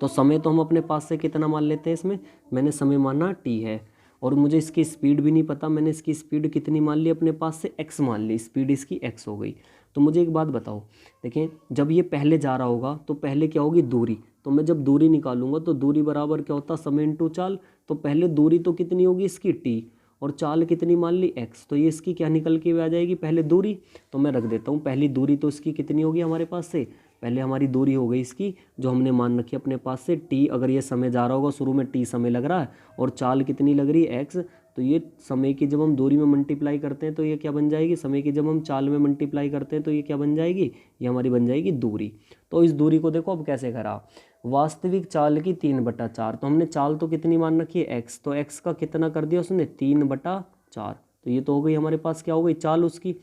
Speaker 1: तो समय तो हम अपने पास से कितना मान लेते हैं इसमें, मैंने समय माना टी है, और मुझे इसकी स्पीड भी नहीं पता, मैंने इसकी स्पीड कितनी मान ली अपने पास से, एक्स मान ली, स्पीड इसकी एक्स हो गई। तो मुझे एक बात बताओ, देखें जब ये पहले जा रहा होगा तो पहले क्या होगी, दूरी। तो मैं जब दूरी निकालूंगा तो दूरी बराबर क्या होता, समय इंटू चाल। तो पहले दूरी तो कितनी होगी इसकी टी, और चाल कितनी मान ली एक्स, तो ये इसकी क्या निकल के आ जाएगी, पहले दूरी। तो मैं रख देता हूँ पहली दूरी, तो इसकी कितनी होगी हमारे पास से, पहले हमारी दूरी हो गई इसकी जो हमने मान रखी अपने पास से टी, अगर ये समय जा रहा होगा, शुरू में टी समय लग रहा है और चाल कितनी लग रही है एक्स, तो ये समय की जब हम दूरी में मल्टीप्लाई करते हैं तो ये क्या बन जाएगी, समय की जब हम चाल में मल्टीप्लाई करते हैं तो ये क्या बन जाएगी, ये हमारी बन जाएगी दूरी। तो इस दूरी को देखो अब कैसे करा, वास्तविक चाल की 3/4, तो हमने चाल तो कितनी मान रखी है एक्स, तो एक्स का कितना कर दिया उसने 3/4, तो ये तो हो गई हमारे पास क्या हो गई चाल उसकी।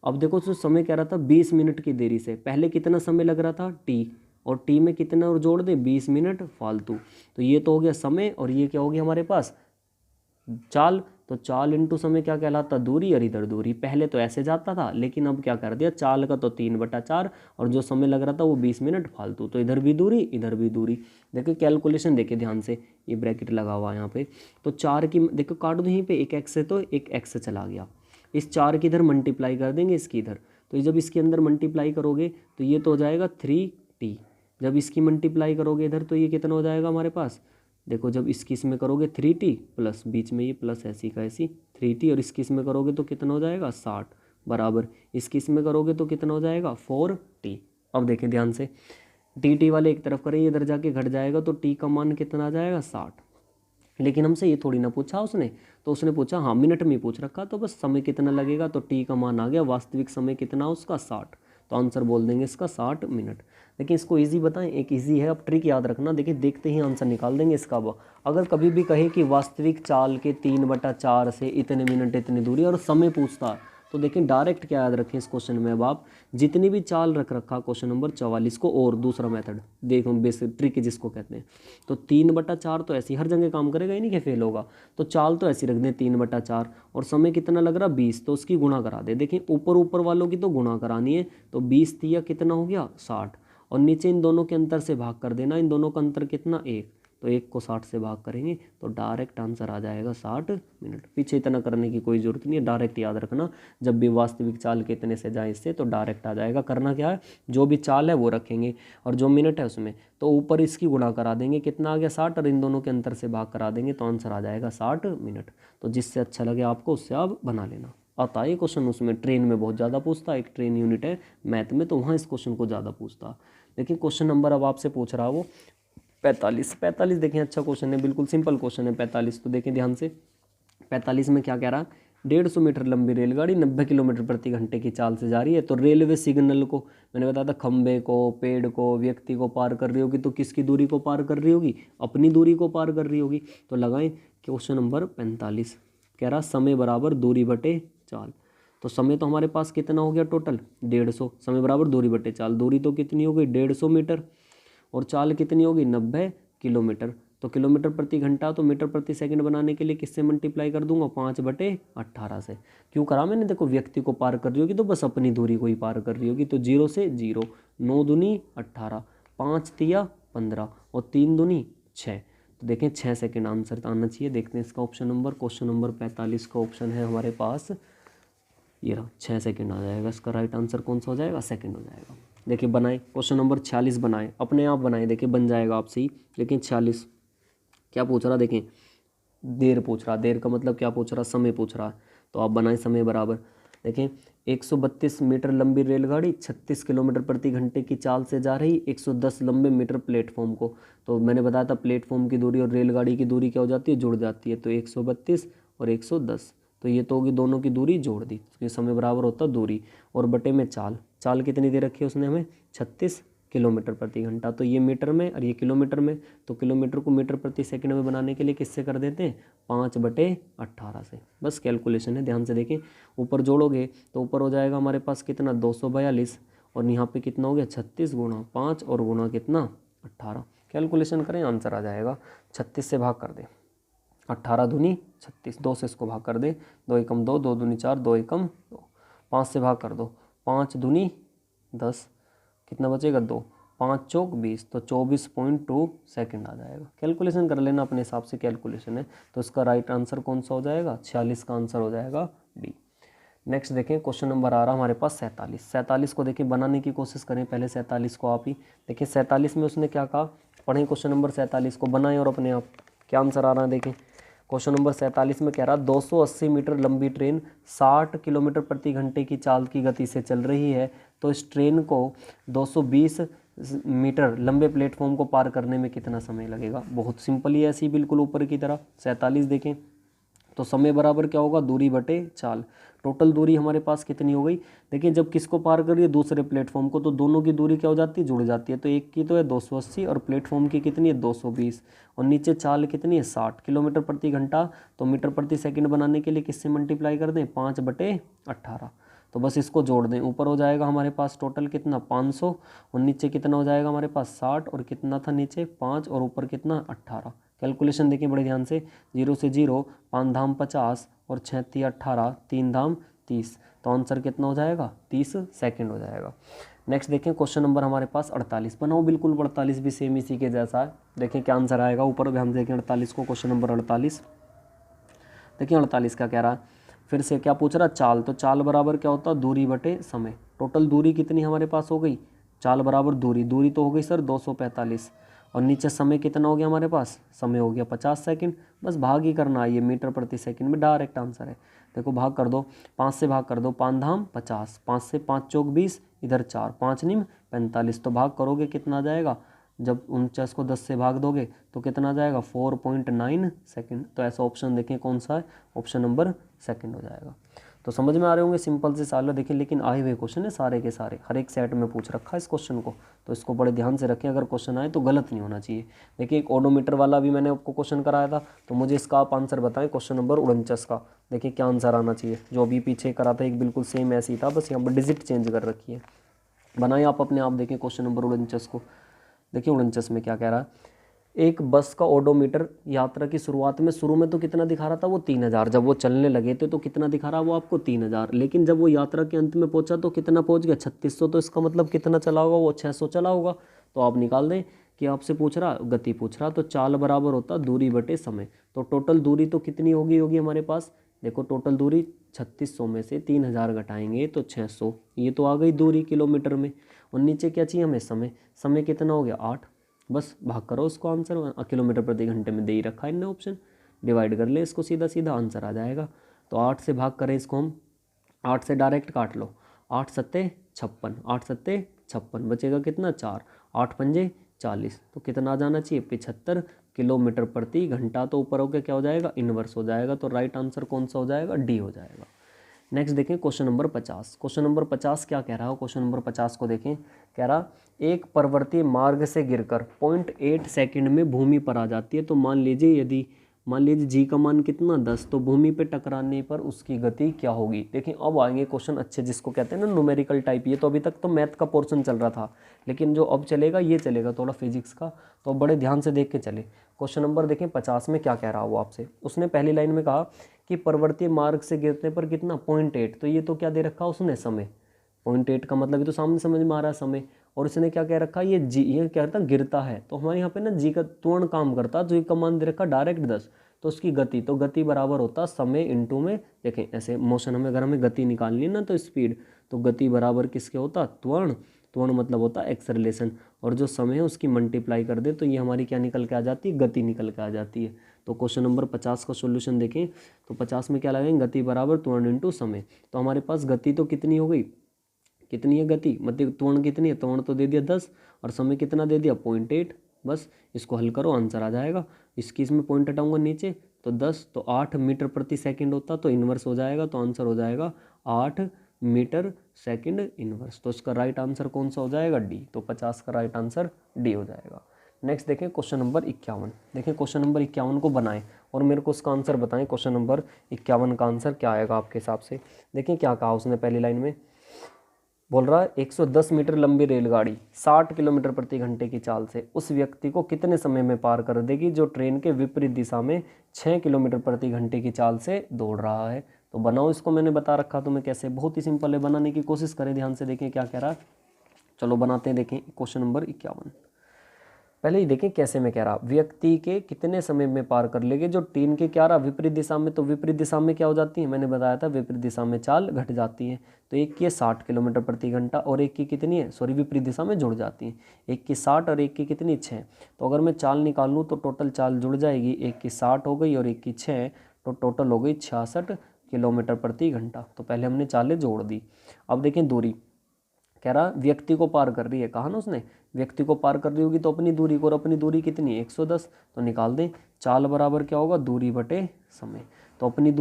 Speaker 1: अब देखो जो समय कह रहा था 20 मिनट की देरी से, पहले कितना समय लग रहा था टी, और टी में कितना और जोड़ दे 20 मिनट फालतू, तो ये तो हो गया समय, और ये क्या हो गया हमारे पास चाल। तो चाल इंटू समय क्या कहलाता, दूरी, और इधर दूरी, पहले तो ऐसे जाता था लेकिन अब क्या कर दिया, चाल का तो 3/4 और जो समय लग रहा था वो 20 मिनट फालतू, तो इधर भी दूरी इधर भी दूरी। देखिए कैलकुलेशन देखिए ध्यान से, ये ब्रैकेट लगा हुआ है यहाँ पे, तो 4 की देखो काट दो यहीं पे, एक एक्स से तो एक एक्स से चला गया, इस 4 की इधर मल्टीप्लाई कर देंगे इसकी इधर, तो जब इसके अंदर मल्टीप्लाई करोगे तो ये तो हो जाएगा 3t, जब इसकी मल्टीप्लाई करोगे इधर तो ये कितना हो जाएगा हमारे पास, देखो जब इसकी इसमें करोगे 3t प्लस बीच में ये प्लस ऐसी का ऐसी 3t, और इसकी इसमें करोगे तो कितना हो जाएगा 60, बराबर इसकी इसमें करोगे तो कितना हो जाएगा 4t। अब देखें ध्यान से, टी वाले एक तरफ करें, इधर जाके घट जाएगा तो t का मान कितना आ जाएगा 60, लेकिन हमसे ये थोड़ी ना पूछा उसने, तो उसने पूछा हाँ मिनट में पूछ रखा, तो बस समय कितना लगेगा, तो टी का मान आ गया, वास्तविक समय कितना उसका 60, तो आंसर बोल देंगे इसका 60 मिनट। देखिए इसको इजी बताएं, एक इजी है, अब ट्रिक याद रखना, देखिए देखते ही आंसर निकाल देंगे इसका। अगर कभी भी कहे कि वास्तविक चाल के 3/4 से इतने मिनट इतनी दूरी और समय पूछता, तो देखें डायरेक्ट क्या याद रखें इस क्वेश्चन में, अब आप जितनी भी चाल रख रखा क्वेश्चन नंबर 44 को, और दूसरा मेथड देखो बेसिक ट्रिक जिसको कहते हैं, तो 3/4 तो ऐसी हर जगह काम करेगा ही नहीं कि फेल होगा, तो चाल तो ऐसी रख दें 3/4, और समय कितना लग रहा 20, तो उसकी गुणा करा दे। देखिए ऊपर ऊपर वालों की तो गुणा करानी है, तो 20 दिया कितना हो गया 60, और नीचे इन दोनों के अंतर से भाग कर देना, इन दोनों का अंतर कितना 1, तो 1 को 60 से भाग करेंगे तो डायरेक्ट आंसर आ जाएगा 60 मिनट। पीछे इतना करने की कोई ज़रूरत नहीं है, डायरेक्ट याद रखना, जब भी वास्तविक चाल कितने से जाए इससे तो डायरेक्ट आ जाएगा। करना क्या है, जो भी चाल है वो रखेंगे और जो मिनट है उसमें तो ऊपर इसकी गुणा करा देंगे, कितना आ गया 60, और इन दोनों के अंतर से भाग करा देंगे तो आंसर आ जाएगा 60 मिनट। तो जिससे अच्छा लगे आपको उससे आप बना लेना। आता है ये क्वेश्चन, उसमें ट्रेन में बहुत ज़्यादा पूछता है, एक ट्रेन यूनिट है मैथ में, तो वहाँ इस क्वेश्चन को ज़्यादा पूछता। देखिए क्वेश्चन नंबर अब आपसे पूछ रहा वो 45 देखें, अच्छा क्वेश्चन है, बिल्कुल सिंपल क्वेश्चन है 45। तो देखें ध्यान से, 45 में क्या कह रहा, 150 मीटर लंबी रेलगाड़ी 90 किलोमीटर प्रति घंटे की चाल से जा रही है, तो रेलवे सिग्नल को मैंने बताया था खंबे को, पेड़ को, व्यक्ति को पार कर रही होगी, तो किसकी दूरी को पार कर रही होगी, अपनी दूरी को पार कर रही होगी। तो लगाएं क्वेश्चन नंबर 45, कह रहा समय बराबर दूरी बटे चाल, तो समय तो हमारे पास कितना हो गया टोटल 150, समय बराबर दूरी बटे चाल, दूरी तो कितनी हो गई 150 मीटर, और चाल कितनी होगी 90 किलोमीटर, तो किलोमीटर प्रति घंटा, तो मीटर प्रति सेकंड बनाने के लिए किससे मल्टीप्लाई कर दूंगा, 5/18 से। क्यों करा मैंने, देखो व्यक्ति को पार कर रही होगी तो बस अपनी दूरी को ही पार कर रही होगी, तो 0 से 0, 9 दूनी 18, 5 तिया 15 और 3 दूनी 6। तो देखें 6 सेकंड आंसर आना चाहिए। देखते हैं इसका ऑप्शन नंबर, क्वेश्चन नंबर 45 का ऑप्शन है हमारे पास, ये रहा 6 सेकंड आ जाएगा। इसका राइट आंसर कौन सा हो जाएगा, सेकंड हो जाएगा। देखिए बनाए क्वेश्चन नंबर 46 बनाए, अपने आप बनाए, देखिए बन जाएगा आपसे ही। लेकिन 46 क्या पूछ रहा, देखें देर पूछ रहा, देर का मतलब क्या पूछ रहा, समय पूछ रहा। तो आप बनाए समय बराबर, देखें 132 मीटर लंबी रेलगाड़ी 36 किलोमीटर प्रति घंटे की चाल से जा रही 110 लंबे मीटर प्लेटफॉर्म को। तो मैंने बताया था प्लेटफॉर्म की दूरी और रेलगाड़ी की दूरी क्या हो जाती है, जुड़ जाती है। तो 132 और 110, तो ये तो होगी दोनों की दूरी जोड़ दी, तो समय बराबर होता दूरी और बटे में चाल। चाल कितनी दे रखी है उसने हमें, 36 किलोमीटर प्रति घंटा। तो ये मीटर में और ये किलोमीटर में, तो किलोमीटर को मीटर प्रति सेकंड में बनाने के लिए किससे कर देते हैं, 5/18 से। बस कैलकुलेशन है, ध्यान से देखें। ऊपर जोड़ोगे तो ऊपर हो जाएगा हमारे पास कितना, 242, और यहाँ पे कितना हो गया 36 गुणा 5 और गुणा कितना 18। कैलकुलेशन करें आंसर आ जाएगा। 36 से भाग कर दे, 18 दूनी 36, 2 से इसको भाग कर दे, 2 एकम 2, 2 दूनी 4, 2 एकम 2, 5 से भाग कर दो, 5 दूनी 10, कितना बचेगा 2, 5 चौक 20, तो 24.2 सेकंड आ जाएगा। कैलकुलेशन कर लेना अपने हिसाब से, कैलकुलेशन है। तो इसका राइट आंसर कौन सा हो जाएगा, 46 का आंसर हो जाएगा बी। नेक्स्ट देखें क्वेश्चन नंबर आ रहा हमारे पास 47। 47 को देखिए बनाने की कोशिश करें पहले 47 को आप ही। देखिए 47 में उसने क्या कहा, पढ़ें क्वेश्चन नंबर 47 को, बनाएं और अपने आप क्या आंसर आ रहा है देखें। क्वेश्चन नंबर 47 में कह रहा 280 मीटर लंबी ट्रेन 60 किलोमीटर प्रति घंटे की चाल की गति से चल रही है, तो इस ट्रेन को 220 मीटर लंबे प्लेटफॉर्म को पार करने में कितना समय लगेगा। बहुत सिंपल ही ऐसी बिल्कुल ऊपर की तरह। 47 देखें तो समय बराबर क्या होगा, दूरी बटे चाल। टोटल दूरी हमारे पास कितनी हो गई, देखिए जब किसको पार कर रही है, दूसरे प्लेटफॉर्म को, तो दोनों की दूरी क्या हो जाती है, जुड़ जाती है। तो एक की तो है 280 और प्लेटफॉर्म की कितनी है 220, और नीचे चाल कितनी है 60 किलोमीटर प्रति घंटा। तो मीटर प्रति सेकंड बनाने के लिए किससे मल्टीप्लाई कर दें, 5/18। तो बस इसको जोड़ दें, ऊपर हो जाएगा हमारे पास टोटल कितना 500, और नीचे कितना हो जाएगा हमारे पास 60, और कितना था नीचे 5 और ऊपर कितना 18। कैलकुलेशन देखिए बड़े ध्यान से, 0 से 0, 5 धाम 50 और 6 तिया 18, 3 धाम 30, तो आंसर कितना हो जाएगा 30 सेकंड हो जाएगा। नेक्स्ट देखें क्वेश्चन नंबर हमारे पास 48, बनाओ बिल्कुल 48 भी सेम इसी के जैसा है। देखें क्या आंसर आएगा, ऊपर ध्यान देखें 48 को, क्वेश्चन नंबर 48। देखिए 48 क्या कह रहा है, फिर से क्या पूछ रहा, चाल। तो चाल बराबर क्या होता है, दूरी बटे समय। टोटल दूरी कितनी हमारे पास हो गई, चाल बराबर दूरी, दूरी तो हो गई सर 245, और नीचे समय कितना हो गया हमारे पास, समय हो गया 50 सेकंड। बस भाग ही करना है, ये मीटर प्रति सेकंड में डायरेक्ट आंसर है। देखो भाग कर दो, 5 से भाग कर दो, 5 धाम 50, 5 से 5 चौक 20, इधर 4, 5 निम 45, तो भाग करोगे कितना आ जाएगा, जब 49 को 10 से भाग दोगे तो कितना आ जाएगा 4.9 सेकंड। तो ऐसा ऑप्शन देखें कौन सा है, ऑप्शन नंबर सेकंड हो जाएगा। तो समझ में आ रहे होंगे, सिंपल से सवाल है। देखिए लेकिन आए हुए क्वेश्चन है सारे के सारे, हर एक सेट में पूछ रखा है इस क्वेश्चन को, तो इसको बड़े ध्यान से रखें। अगर क्वेश्चन आए तो गलत नहीं होना चाहिए। देखिए एक ओडोमीटर वाला भी मैंने आपको क्वेश्चन कराया था, तो मुझे इसका आप आंसर बताएं, क्वेश्चन नंबर 49 का। देखिए क्या आंसर आना चाहिए, जो अभी पीछे करा था एक बिल्कुल सेम ऐसे ही था, बस यहाँ पर डिजिट चेंज कर रखी है। बनाए आप अपने आप, देखें क्वेश्चन नंबर 49 को। देखिए 49 में क्या कह रहा है, एक बस का ओडोमीटर यात्रा की शुरुआत में, शुरू में तो कितना दिखा रहा था वो 3000, जब वो चलने लगे थे तो कितना दिखा रहा वो आपको 3000, लेकिन जब वो यात्रा के अंत में पहुंचा तो कितना पहुंच गया 3600। तो इसका मतलब कितना चला होगा वो 600 चला होगा। तो आप निकाल दें कि आपसे पूछ रहा गति पूछ रहा, तो चाल बराबर होता दूरी बटे समय। तो टोटल दूरी तो कितनी होगी हमारे पास, देखो टोटल दूरी 3600 में से 3000 घटाएंगे तो 600, ये तो आ गई दूरी किलोमीटर में। और नीचे क्या चाहिए हमें, समय। समय कितना हो गया 8, बस भाग करो उसको, आंसर किलोमीटर प्रति घंटे में दे ही रखा है इनने ऑप्शन, डिवाइड कर ले इसको, सीधा सीधा आंसर आ जाएगा। तो 8 से भाग करें इसको हम, 8 से डायरेक्ट काट लो, 8 सत्ते 56, 8 सत्ते 56, बचेगा कितना 4, 8 पंजे 40, तो कितना आ जाना चाहिए 75 किलोमीटर प्रति घंटा। तो ऊपर होकर क्या हो जाएगा, इनवर्स हो जाएगा। तो राइट आंसर कौन सा हो जाएगा, डी हो जाएगा। नेक्स्ट देखें क्वेश्चन नंबर 50। क्वेश्चन नंबर 50 क्या कह रहा है, क्वेश्चन नंबर 50 को देखें। कह रहा एक पर्वतीय मार्ग से गिरकर 0.8 सेकंड में भूमि पर आ जाती है। तो मान लीजिए यदि मान लीजिए जी का मान कितना 10, तो भूमि पे टकराने पर उसकी गति क्या होगी। देखिए अब आएंगे क्वेश्चन अच्छे, जिसको कहते हैं ना न्यूमेरिकल टाइप। ये तो अभी तक तो मैथ का पोर्शन चल रहा था, लेकिन जो अब चलेगा ये चलेगा थोड़ा फिजिक्स का, तो बड़े ध्यान से देख के चले। क्वेश्चन नंबर देखें 50 में क्या कह रहा वो आपसे। उसने पहली लाइन में कहा कि पर्वतीय मार्ग से गिरने पर कितना 0.8, तो ये तो क्या दे रखा उसने समय। 0.8 का मतलब ये तो सामने समझ में आ रहा है समय। और इसने क्या कह रखा ये जी, ये क्या कहता गिरता है, तो हमारे यहाँ पे ना जी का त्वरण काम करता, जो का मान दे रखा डायरेक्ट 10, तो उसकी गति, तो गति बराबर होता समय इंटू में। देखें ऐसे मोशन हमें अगर हमें गति निकालनी है ना तो स्पीड, तो गति बराबर किसके होता त्वरण। त्वरण मतलब होता एक्सेलरेशन, और जो समय है उसकी मल्टीप्लाई कर दे तो ये हमारी क्या निकल के आ जाती है, गति निकल के आ जाती है। तो क्वेश्चन नंबर 50 का सॉल्यूशन देखें तो 50 में क्या लगाएंगे, गति बराबर त्वरण इंटू समय। तो हमारे पास गति तो कितनी हो गई, कितनी है गति, मतलब त्वरण कितनी है, त्वरण तो दे दिया 10 और समय कितना दे दिया 0.8। बस इसको हल करो आंसर आ जाएगा। इसकी इसमें पॉइंट हटाऊंगा नीचे, तो 10 तो 8 मीटर प्रति सेकंड होता, तो इन्वर्स हो जाएगा, तो आंसर हो जाएगा 8 मीटर सेकंड इन्वर्स। तो इसका राइट आंसर कौन सा हो जाएगा, डी। तो 50 का राइट आंसर डी हो जाएगा। नेक्स्ट देखें क्वेश्चन नंबर 51। देखें क्वेश्चन नंबर 51 को बनाएं और मेरे को उसका आंसर बताएं। क्वेश्चन नंबर 51 का आंसर क्या आएगा आपके हिसाब से। देखें क्या कहा उसने पहली लाइन में, बोल रहा है 110 मीटर लंबी रेलगाड़ी 60 किलोमीटर प्रति घंटे की चाल से उस व्यक्ति को कितने समय में पार कर देगी जो ट्रेन के विपरीत दिशा में 6 किलोमीटर प्रति घंटे की चाल से दौड़ रहा है। तो बनाओ इसको, मैंने बता रखा तुम्हें कैसे, बहुत ही सिंपल है, बनाने की कोशिश करें, ध्यान से देखें क्या कह रहा है। चलो बनाते हैं। देखें क्वेश्चन नंबर 51, पहले ही देखें कैसे मैं कह रहा, व्यक्ति के कितने समय में पार कर लेंगे जो ट्रेन के क्या रहा विपरीत दिशा में। तो विपरीत दिशा में क्या हो जाती है, मैंने बताया था विपरीत दिशा में चाल घट जाती है। तो एक की है 60 किलोमीटर प्रति घंटा और एक की कितनी है, सॉरी विपरीत दिशा में जुड़ जाती है, एक की 60 और एक की कितनी 6। तो अगर मैं चाल निकाल लूँ तो टोटल चाल जुड़ जाएगी, एक की 60 हो गई और एक की 6, तो टोटल हो गई 66 किलोमीटर प्रति घंटा। तो पहले हमने चालें जोड़ दी। अब देखें दूरी, कह रहा व्यक्ति को पार कर रही है, कहा ना उसने व्यक्ति को पार कर रही होगी तो अपनी दूरी को, और अपनी दूरी कितनी है 110, तो निकाल दें चाल बराबर क्या होगा दूरी बटे समय। तो अपनी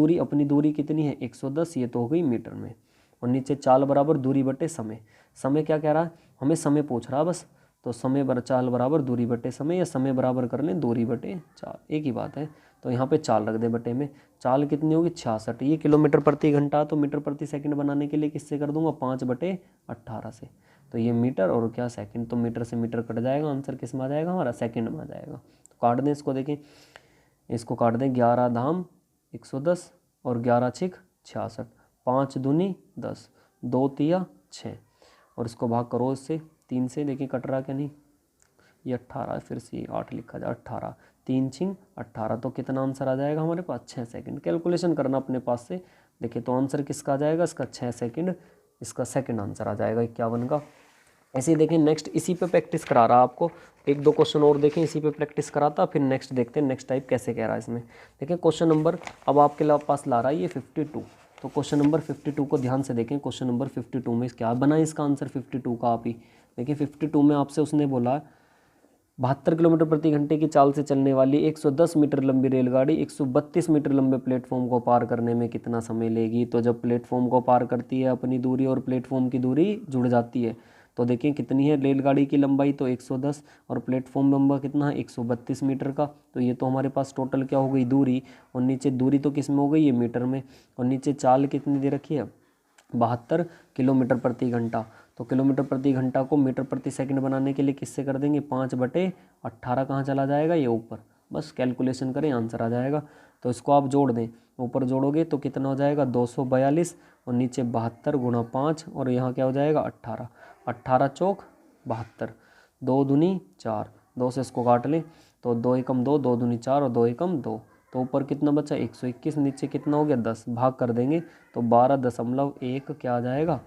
Speaker 1: दूरी कितनी है 110, ये तो हो गई मीटर में, और नीचे चाल बराबर दूरी बटे समय। समय क्या कह रहा है, हमें समय पूछ रहा बस, तो समय चाल बराबर दूरी बटे समय, या समय बराबर कर लें दूरी बटे चाल, एक ही बात है। तो यहाँ पे चाल रख दे बटे में, चाल कितनी होगी 66, ये किलोमीटर प्रति घंटा, तो मीटर प्रति सेकंड बनाने के लिए किससे कर दूंगा 5/18 से। तो ये मीटर और क्या सेकंड, तो मीटर से मीटर कट जाएगा, आंसर किस में आ जाएगा हमारा सेकंड में आ जाएगा। तो काट दें इसको, देखें इसको काट दें, 11 धाम 110 और 11 छिक 66, 5 दूनी 10, 2 तिया 6, और इसको भाग करो इससे 3 से, देखिए कट रहा क्या नहीं, ये 18, फिर से 8 लिखा जाए 18, 3 छिंग 18, तो कितना आंसर आ जाएगा हमारे पास 6 सेकंड। कैलकुलेशन करना अपने पास से, देखिए तो आंसर किसका आ जाएगा, इसका 6 सेकंड, इसका सेकंड आंसर आ जाएगा 51 का। ऐसे ही देखें नेक्स्ट, इसी पे प्रैक्टिस करा रहा आपको, एक दो क्वेश्चन और देखें इसी पे प्रैक्टिस कराता, फिर नेक्स्ट देखते हैं नेक्स्ट टाइप कैसे कह रहा है इसमें। देखिए क्वेश्चन नंबर अब आपके पास ला रहा है ये 52, तो क्वेश्चन नंबर 52 को ध्यान से देखें। क्वेश्चन नंबर 52 में क्या बना इसका आंसर 52 का, आप ही देखिए 52 में आपसे उसने बोला 72 किलोमीटर प्रति घंटे की चाल से चलने वाली 110 मीटर लंबी रेलगाड़ी 132 मीटर लंबे प्लेटफॉर्म को पार करने में कितना समय लेगी। तो जब प्लेटफॉर्म को पार करती है अपनी दूरी और प्लेटफॉर्म की दूरी जुड़ जाती है, तो देखिए कितनी है रेलगाड़ी की लंबाई, तो 110, और प्लेटफॉर्म लंबा कितना है 132 मीटर का। तो ये तो हमारे पास टोटल क्या हो गई दूरी, और नीचे दूरी तो किस में हो गई ये मीटर में, और नीचे चाल कितनी दे रखी है 72 किलोमीटर प्रति घंटा। तो किलोमीटर प्रति घंटा को मीटर प्रति सेकंड बनाने के लिए किससे कर देंगे 5/18, कहाँ चला जाएगा ये ऊपर, बस कैलकुलेशन करें आंसर आ जाएगा। तो इसको आप जोड़ दें, ऊपर जोड़ोगे तो कितना हो जाएगा 242, और नीचे 72 गुणा 5, और यहाँ क्या हो जाएगा 18, 18 चौक 72, 2 दूनी 4, 2 से इसको काट लें तो 2 एकम 2, 2 दूनी 4 और 2 एकम 2, तो ऊपर कितना बचा 121, नीचे कितना हो गया 10, भाग कर देंगे तो 12.1 क्या आ जाएगा